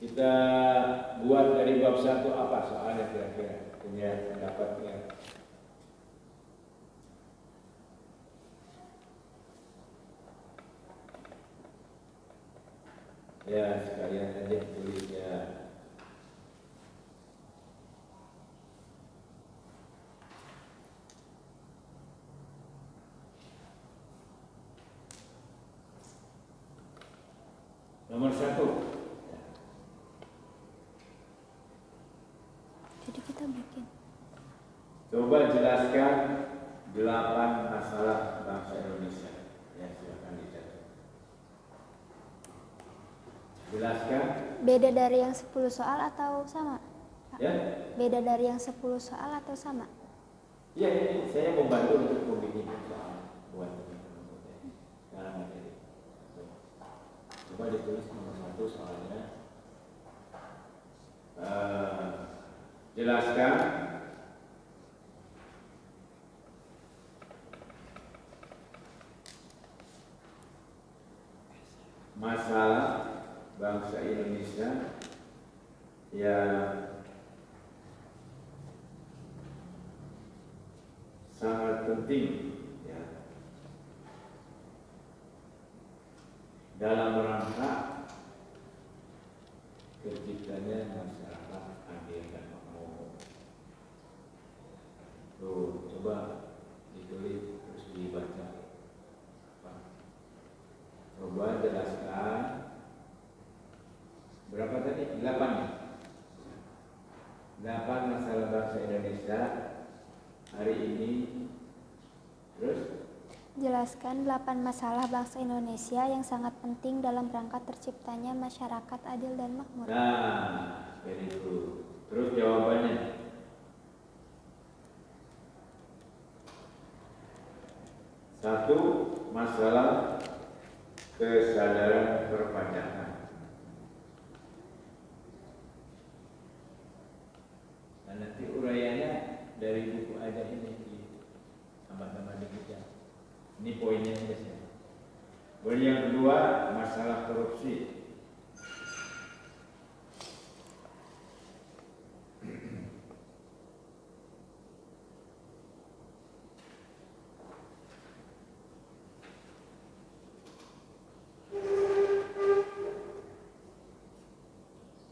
kita buat dari bab 1 apa soalnya kira-kira punya pendapatnya? Ya sekalian aja tulis ya. Nomor 1. Jadi kita bikin. Coba jelaskan 8 masalah bangsa Indonesia. Ya silakan dicatat. Jelaskan. Beda dari yang 10 soal atau sama? Pak? Ya. Beda dari yang 10 soal atau sama? Iya, ini saya mau bantu untuk membikin soal buat sekarang materi. Coba ditulis nomor 1 soalnya. Jelaskan masalah bangsa Indonesia yang sangat penting ya, dalam rangka terciptanya masyarakat adil dan makmur. Tuh, coba ditulis terus dibaca. Coba jelaskan berapa tadi? 8 ya? 8 masalah bangsa Indonesia hari ini. Terus Jelaskan 8 masalah bangsa Indonesia yang sangat penting dalam rangka terciptanya masyarakat adil dan makmur. nah, very good. Terus jawabannya. 1. Masalah kesadaran perpajakan. Nah, nanti uraiannya dari buku aja ini sama-sama dibaca. Ini poinnya saja. Kemudian yang kedua, masalah korupsi.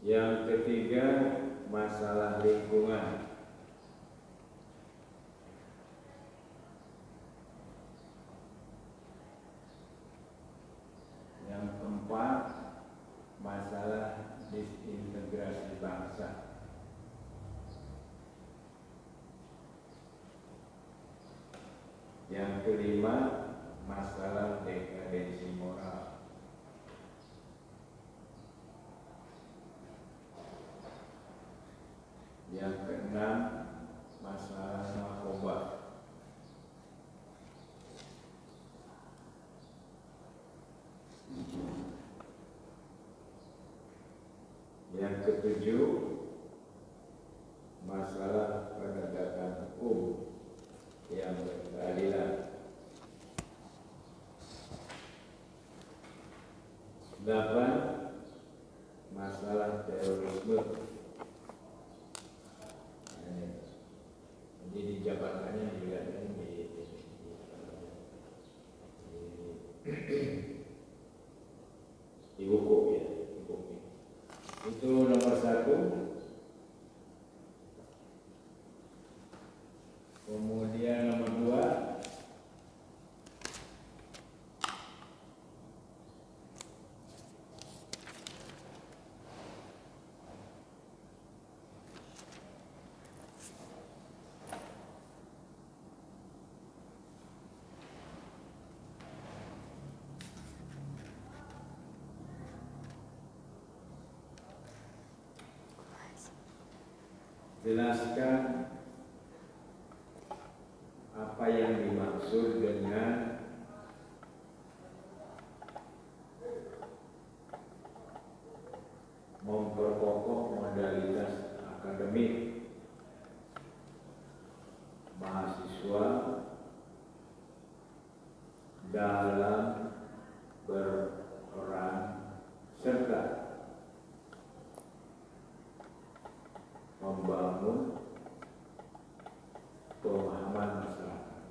Yang ketiga, masalah lingkungan. Yang keempat, masalah disintegrasi bangsa. Yang kelima, masalah dekadensi moral. Yang keenam, masalah narkoba. Yang ketujuh, masalah penegakan hukum yang berkeadilan. 8. Masalah terorisme. Jadi di jabatannya juga di buku ya, di buku. Itu nomor 1. Kemudian nomor 2, jelaskan apa yang dimaksud dengan memperkokoh modalitas akademik mahasiswa dalam berperan serta membangun pemahaman masyarakat.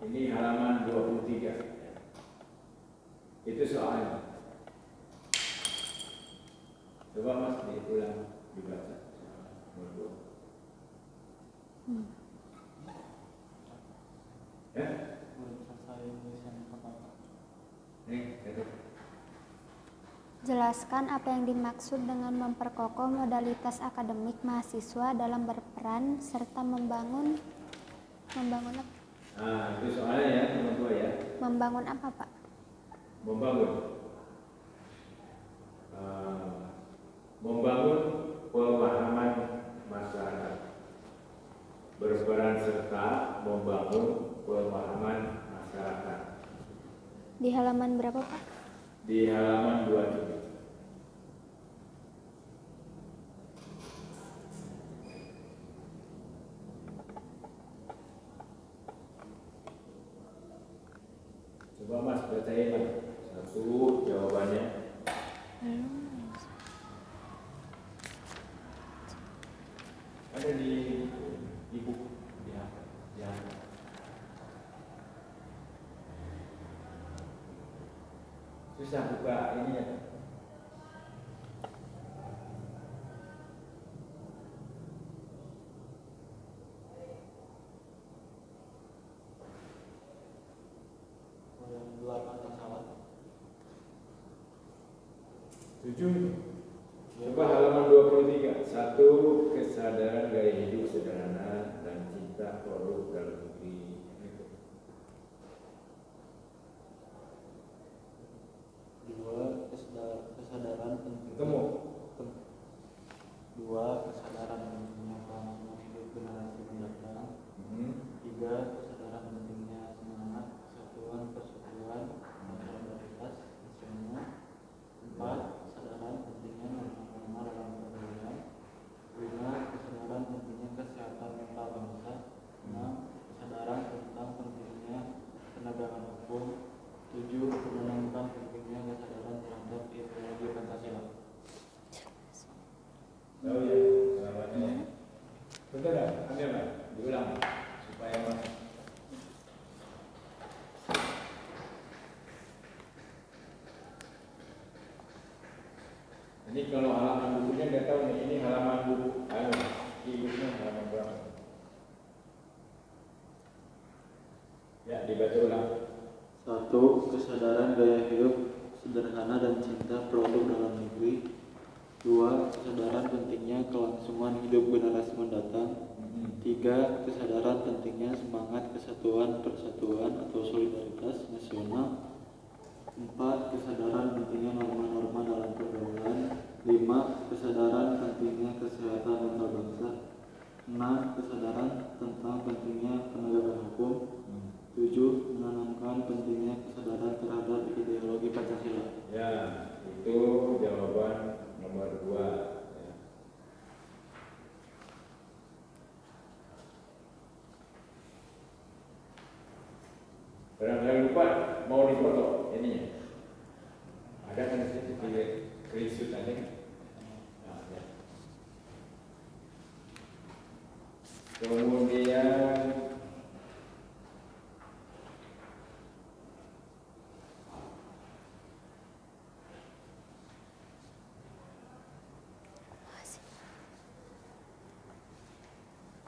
Ini halaman 23. Itu soalnya. Coba Mas diulang, dibaca. Ya? Jelaskan apa yang dimaksud dengan memperkokoh modalitas akademik mahasiswa dalam berperan serta membangun apa? Nah, itu soalnya ya, teman-teman ya. Membangun apa, Pak? Membangun membangun pemahaman masyarakat, berperan serta membangun pemahaman masyarakat. Di halaman berapa, Pak? Di halaman 23. Coba Mas bacain Mas. Satu jawabannya. Ada di buku di susah buka ini ya. Coba halaman 23. Satu, kesadaran gaya hidup sederhana dan cinta produk dalam negeri. Dua, kesadaran penting. Ketemu. Dua, kesadaran pentingnya pengalaman hidup generasi mendatang. Tiga, kesadaran pentingnya semangat kesatuan persatuan solidaritas nasional. Empat, kesadaran pentingnya norma-norma dalam pergaulan. Lima, kesadaran pentingnya kesehatan mental bangsa. Enam, kesadaran tentang pentingnya penegakan hukum. Tujuh, menanamkan pentingnya kesadaran terhadap ideologi Pancasila. Tahu ya, jawabannya. Betul tak? Ambil Pak, diulang supaya Mas. Ini kalau halaman bukunya nggak tahu nih, ini halaman buku, bukunya halaman berapa? Ya, dibaca ulang. Satu, kesadaran gaya hidup sederhana dan cinta produk dalam negeri. Dua, kesadaran pentingnya kelangsungan hidup generasi mendatang. Tiga, kesadaran pentingnya semangat kesatuan persatuan atau solidaritas nasional. Empat, kesadaran pentingnya norma-norma dalam pergaulan. Lima, kesadaran pentingnya kesehatan mental bangsa. Enam, kesadaran tentang pentingnya penegakan hukum. Tujuh, menanamkan pentingnya kesadaran terhadap ideologi Pancasila. Ya, itu jawaban nomor 2. Ya. Barangkali lupa mau dipoto ininya. Ada kan di screenshot ada kan? Nah, ya. Kemudian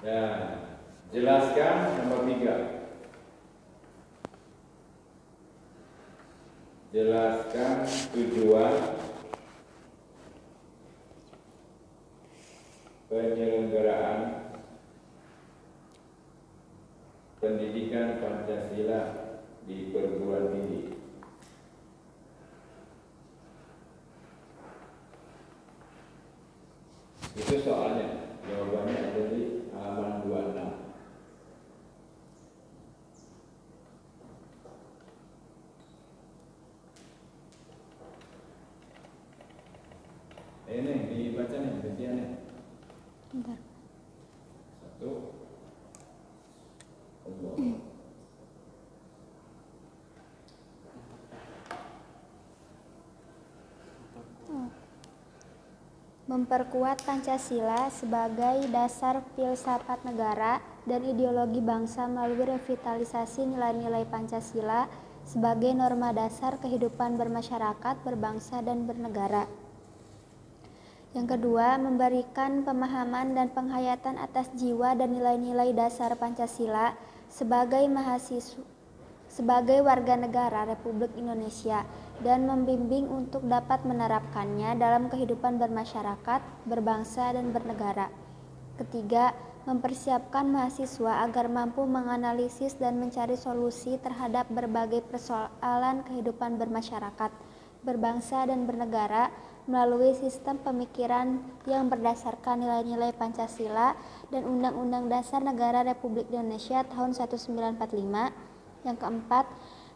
ya, jelaskan nomor 3. Jelaskan tujuan penyelenggaraan pendidikan Pancasila di perguruan tinggi. Itu soalnya, jawabannya ada di halaman 26. Ini dibaca nih, gantiannya. Bentar. Satu. memperkuat Pancasila sebagai dasar filsafat negara dan ideologi bangsa melalui revitalisasi nilai-nilai Pancasila sebagai norma dasar kehidupan bermasyarakat, berbangsa, dan bernegara. Yang kedua, memberikan pemahaman dan penghayatan atas jiwa dan nilai-nilai dasar Pancasila sebagai mahasiswa, sebagai warga negara Republik Indonesia, dan membimbing untuk dapat menerapkannya dalam kehidupan bermasyarakat, berbangsa, dan bernegara. Ketiga, mempersiapkan mahasiswa agar mampu menganalisis dan mencari solusi terhadap berbagai persoalan kehidupan bermasyarakat, berbangsa, dan bernegara melalui sistem pemikiran yang berdasarkan nilai-nilai Pancasila dan Undang-Undang Dasar Negara Republik Indonesia tahun 1945. Yang keempat,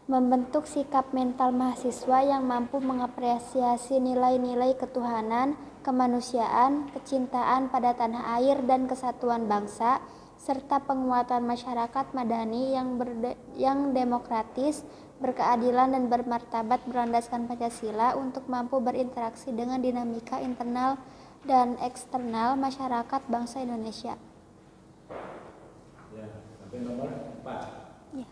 membentuk sikap mental mahasiswa yang mampu mengapresiasi nilai-nilai ketuhanan, kemanusiaan, kecintaan pada tanah air dan kesatuan bangsa, serta penguatan masyarakat madani yang demokratis, berkeadilan, dan bermartabat berlandaskan Pancasila untuk mampu berinteraksi dengan dinamika internal dan eksternal masyarakat bangsa Indonesia. Ya, sampai nomor 4. Ya.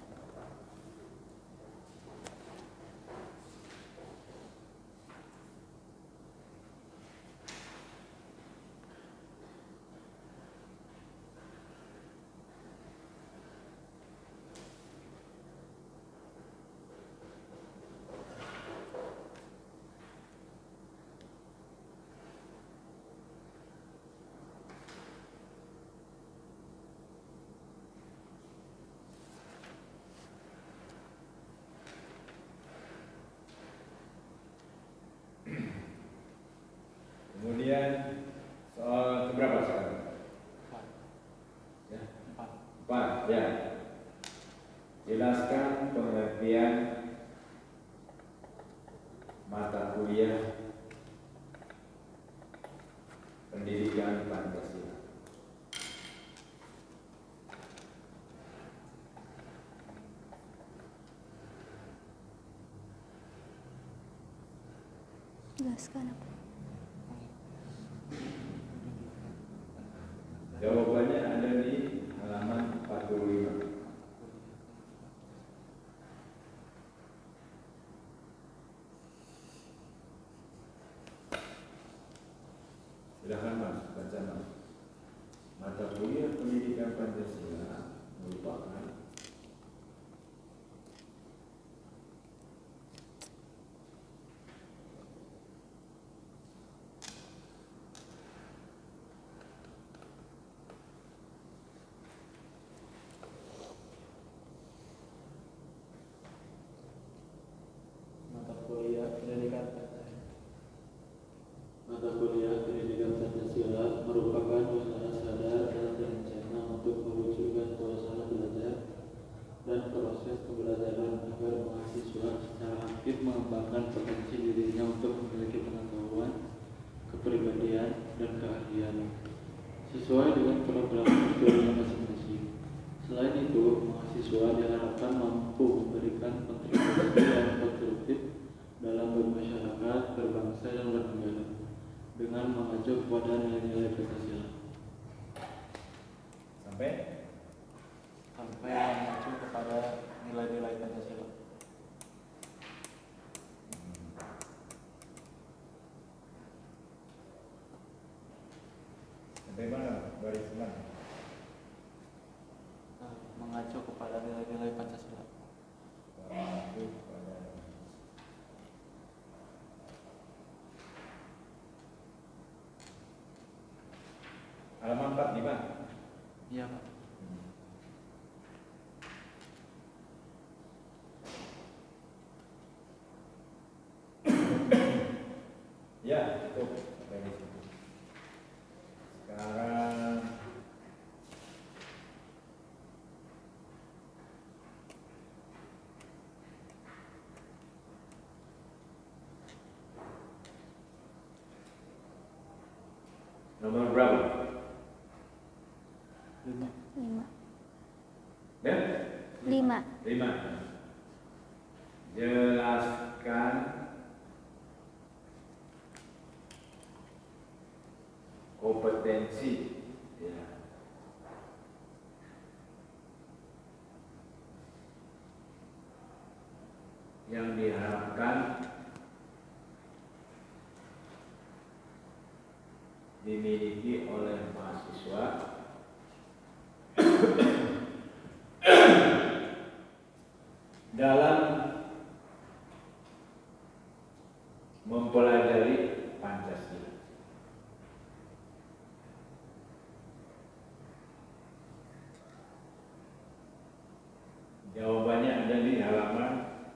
Kemudian soal keberapa sekarang? 4. Ya. 4. Ya. Jelaskan pengertian mata kuliah pendidikan Pancasila. Jelaskan apa? Jawabannya ada di halaman 45. Silakan Mas, baca Mas. Mata kuliah pendidikan Pancasila merupakan Mata kuliah pendidikan Pancasila merupakan usaha sadar dan terencana untuk mewujudkan suasana belajar dan proses pembelajaran agar mahasiswa secara aktif mengembangkan potensi dirinya untuk memiliki pengetahuan, kepribadian, dan keahlian sesuai dengan program studinya masing-masing. Selain itu, mahasiswa diharapkan mampu memberikan kontribusi yang konstruktif dalam bermasyarakat, berbangsa, dan bernegara dengan mengacu kepada nilai-nilai Pancasila. sampai Mengacu kepada nilai-nilai Pancasila. sampai mana baris mana? Mengacu kepada nilai-nilai Pancasila. Mengacu pada halaman 4 nih Pak. Iya, Pak. Ya, cukup sampai di situ. Sekarang nomor berapa? 5. 5. Ya? 5. 5. Jelaskan kompetensi ya, yang diharapkan dimiliki oleh mahasiswa dalam mempelajari Pancasila. Jawabannya ada di halaman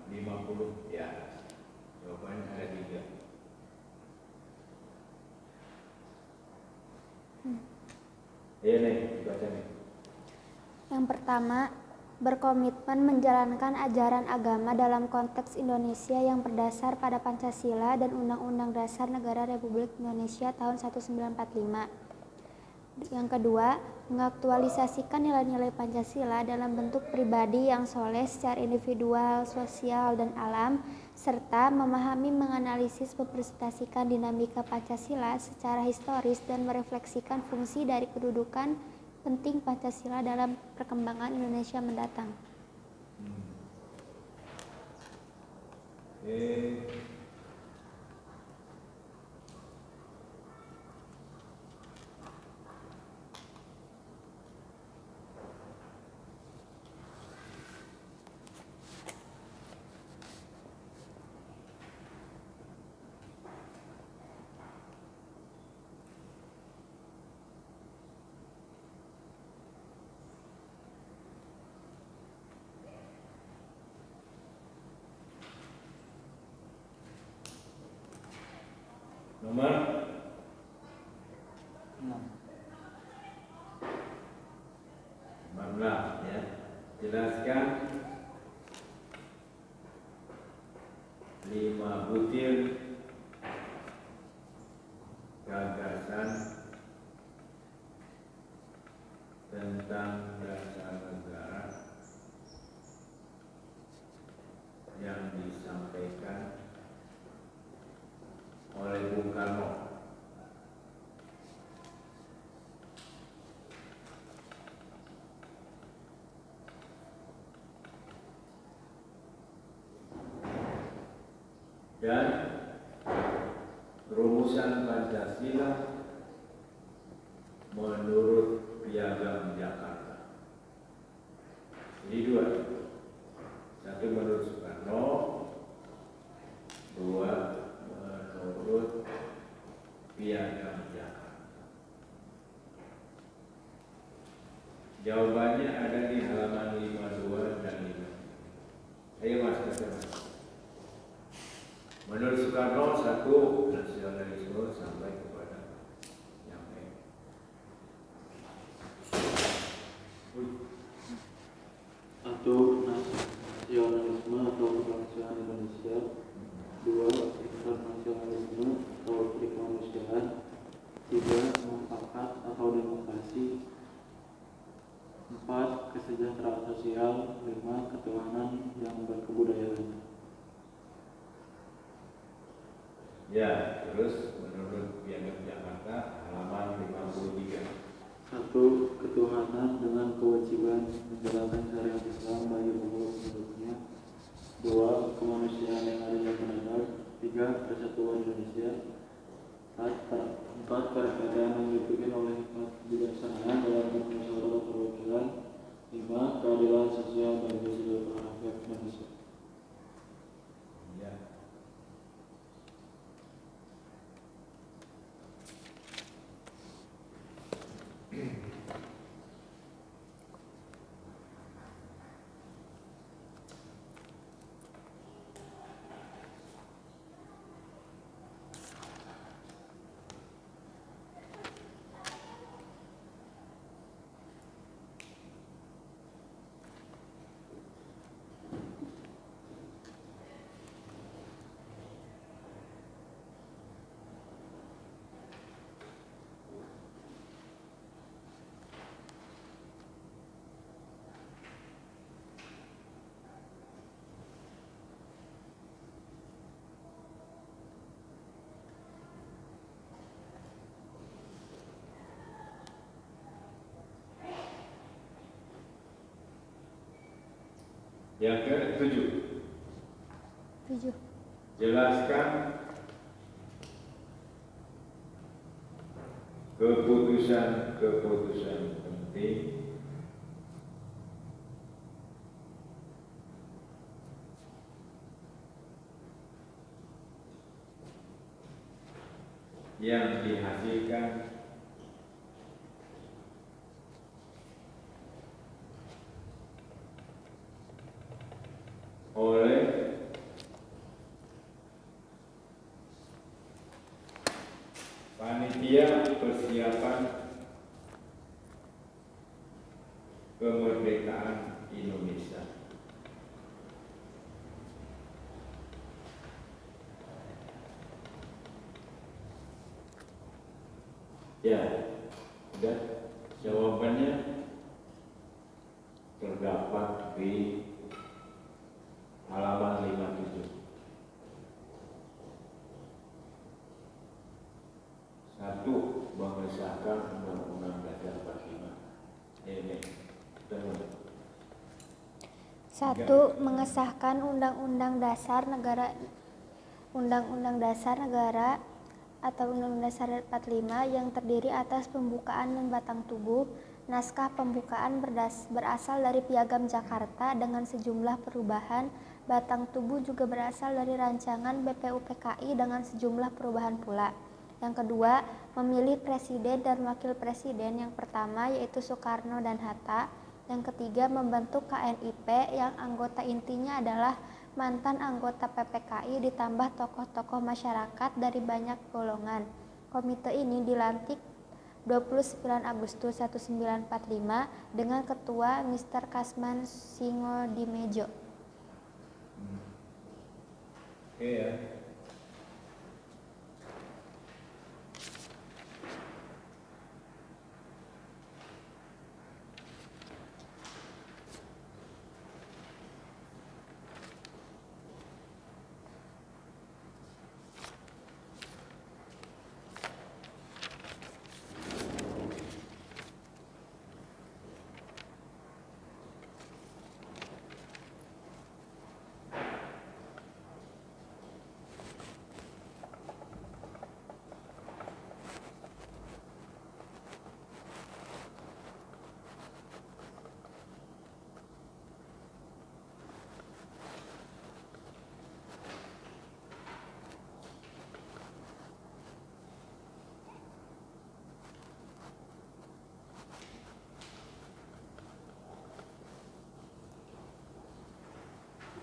50 di atas. Jawabannya ada 3. Iya nih, baca nih. Yang pertama, berkomitmen menjalankan ajaran agama dalam konteks Indonesia yang berdasar pada Pancasila dan Undang-Undang Dasar Negara Republik Indonesia tahun 1945. Yang kedua, mengaktualisasikan nilai-nilai Pancasila dalam bentuk pribadi yang soleh secara individual, sosial, dan alam, serta memahami, menganalisis, mempresentasikan dinamika Pancasila secara historis dan merefleksikan fungsi dari kedudukan penting Pancasila dalam perkembangan Indonesia mendatang. Nomor 14 ya. Jelaskan 5 butir gagasan tentang dasar negara yang disampaikan oleh Bung Karno. Dan rumusan Pancasila menurut Piagam Jakarta. Ini 2. 1 menurut Soekarno, 2 menurut Piagam Jakarta. Jawabannya ada di halaman 52 dan 5. Ayo Mas, kata Mas. Menurut Soekarno, 1 nasionalisme sampai kepada nyampe. 1. Nasionalisme atau kebangsaan Indonesia. 2. Internasionalisme atau kemanusiaan. 3. Mufakat atau demokrasi. 4. Kesejahteraan sosial. 5. Ketuhanan yang berkebudayaan. Ya, terus menurut Piagam Jakarta halaman 53. 1. Ketuhanan dengan kewajiban menjalankan syariat Islam bagi seluruh penduduknya. 2. Kemanusiaan yang adil dan beradab. 3. Persatuan Indonesia. 4. Perbedaan yang dibikin oleh hikmat kebijaksanaan dalam bermusyawarah perwakilan. 5. Keadilan sosial bagi seluruh rakyat Indonesia. Ya. Yang ke-7. 7. Jelaskan keputusan-keputusan penting yang dihasilkan oleh panitia persiapan kemerdekaan Indonesia. Ya, sudah jawabannya terdapat di halaman 57. 1. Mengesahkan Undang-Undang Dasar 45. Ini. 1. Mengesahkan Undang-Undang Dasar Negara atau Undang-Undang Dasar 45 yang terdiri atas pembukaan dan batang tubuh. Naskah pembukaan berasal dari Piagam Jakarta dengan sejumlah perubahan. Batang tubuh juga berasal dari rancangan BPUPKI dengan sejumlah perubahan pula. Yang kedua, memilih presiden dan wakil presiden. Yang pertama yaitu Soekarno dan Hatta. Yang ketiga, membentuk KNIP yang anggota intinya adalah mantan anggota PPKI ditambah tokoh-tokoh masyarakat dari banyak golongan. Komite ini dilantik 29 Agustus 1945 dengan ketua Mr. Kasman Singodimedjo. Oke ya.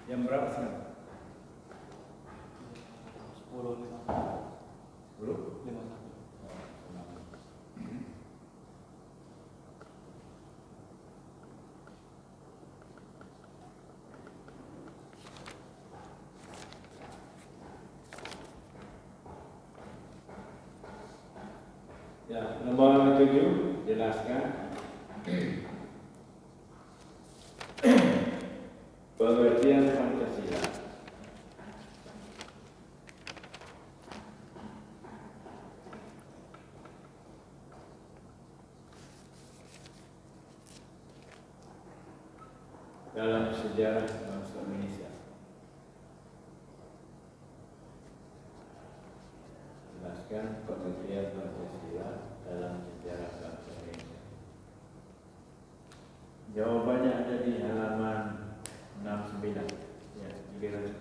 Jam berapa sekarang? 10.51. 10? Ya, nomor 7 jelaskan pengertian Pancasila. Dalam sejarah bangsa Indonesia. Jelaskan pengertian Pancasila dalam sejarah bangsa Indonesia. Jawabannya ada di halaman 69. Ya, 3 1,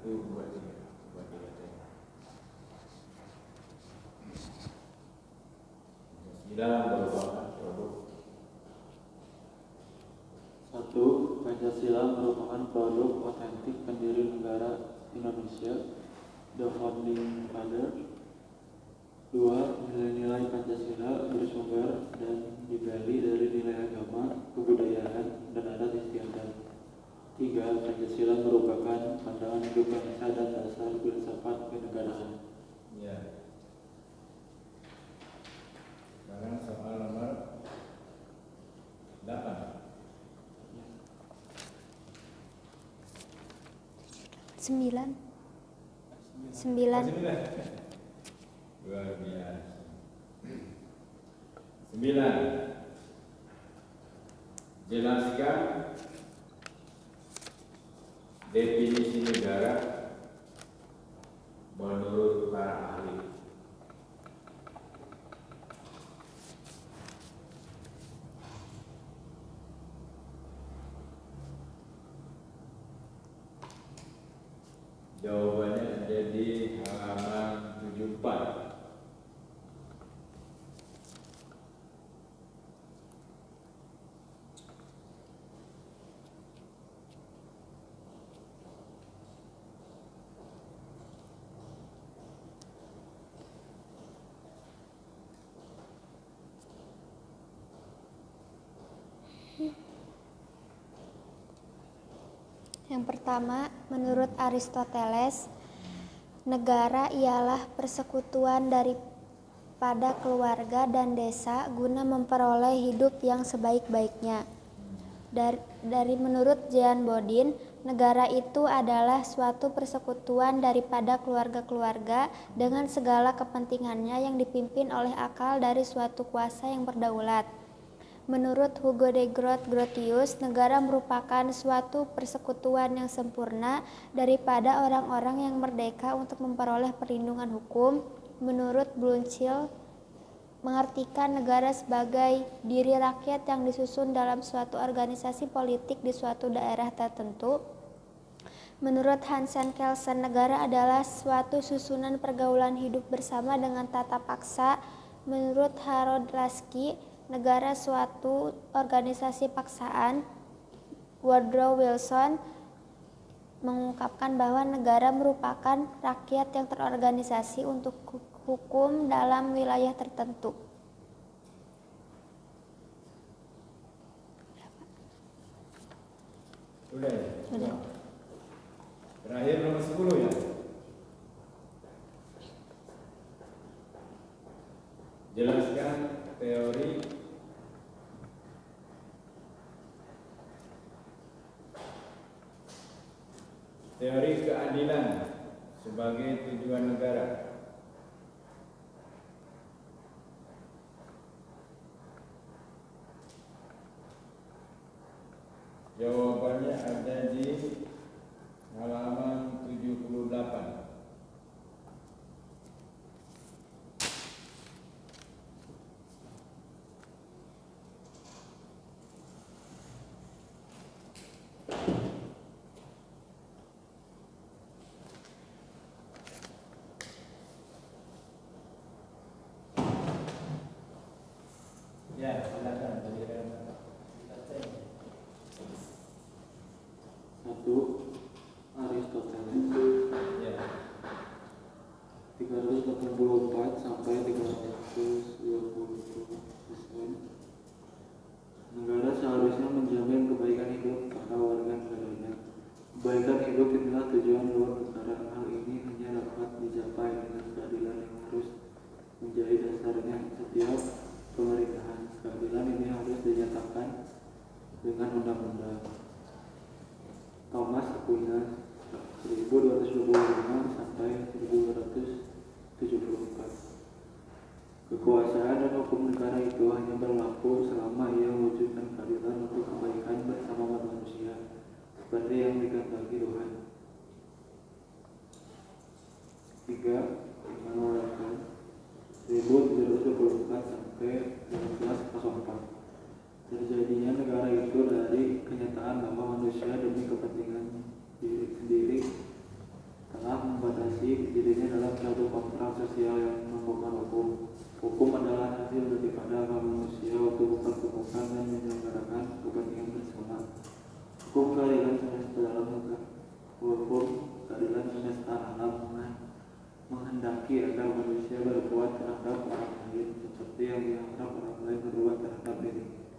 2, 3. Pancasila merupakan produk. 1. Pancasila merupakan produk otentik pendiri negara Indonesia, the founding father. 2. Nilai-nilai Pancasila bersumber dan digali dari nilai agama, kebudayaan, dan adat istiadat. 3. Pancasila merupakan pandangan hidup bangsa dan dasar filsafat kenegaraan. Ya. Sekarang soal nomor 8. 9. Luar biasa. 9. Jelaskan definisi negara menurut para ahli. Jawabannya ada di halaman 74. Yang pertama, menurut Aristoteles, negara ialah persekutuan daripada keluarga dan desa guna memperoleh hidup yang sebaik-baiknya. Dari menurut Jean Bodin, negara itu adalah suatu persekutuan daripada keluarga-keluarga dengan segala kepentingannya yang dipimpin oleh akal dari suatu kuasa yang berdaulat. Menurut Hugo de Grotius, negara merupakan suatu persekutuan yang sempurna daripada orang-orang yang merdeka untuk memperoleh perlindungan hukum. Menurut Blumchild, mengartikan negara sebagai diri rakyat yang disusun dalam suatu organisasi politik di suatu daerah tertentu. Menurut Hansen Kelsen, negara adalah suatu susunan pergaulan hidup bersama dengan tata paksa. Menurut Harold Laski, negara suatu organisasi paksaan. Woodrow Wilson mengungkapkan bahwa negara merupakan rakyat yang terorganisasi untuk hukum dalam wilayah tertentu. Sudah. Sudah. Terakhir nomor 10 ya. Jelaskan teori keadilan sebagai tujuan negara. Jawabannya ada di halaman 78. Ya, silakan. Satu, Aristoteles. Ya. 384 sampai 320%. Negara seharusnya menjamin kebaikan hidup para warga negaranya. Kebaikan hidup inilah tujuan luar negara. Hal ini hanya dapat dicapai dengan keadilan yang harus menjadi dasarnya setiap pemerintahan. Keadilan ini harus dinyatakan dengan undang-undang. Thomas Aquinas 1225 sampai 1274. Kekuasaan dan hukum negara itu hanya berlaku selama ia mewujudkan keadilan untuk kebaikan bersama manusia, seperti yang dikehendaki Tuhan. 3. Immanuel Kant 1724 sampai 1904. Terjadinya negara itu dari kenyataan bahwa manusia demi kepentingan diri sendiri telah membatasi dirinya dalam suatu kontrak sosial yang menemukan hukum. Hukum adalah hasil daripada hak manusia untuk mempertemukan dan menyelenggarakan kepentingan bersama. Hukum keadilan semesta dalam hukum keadilan semesta alam menghendaki agar manusia berbuat terhadap orang lain seperti yang diharap orang lain berbuat terhadap dirinya.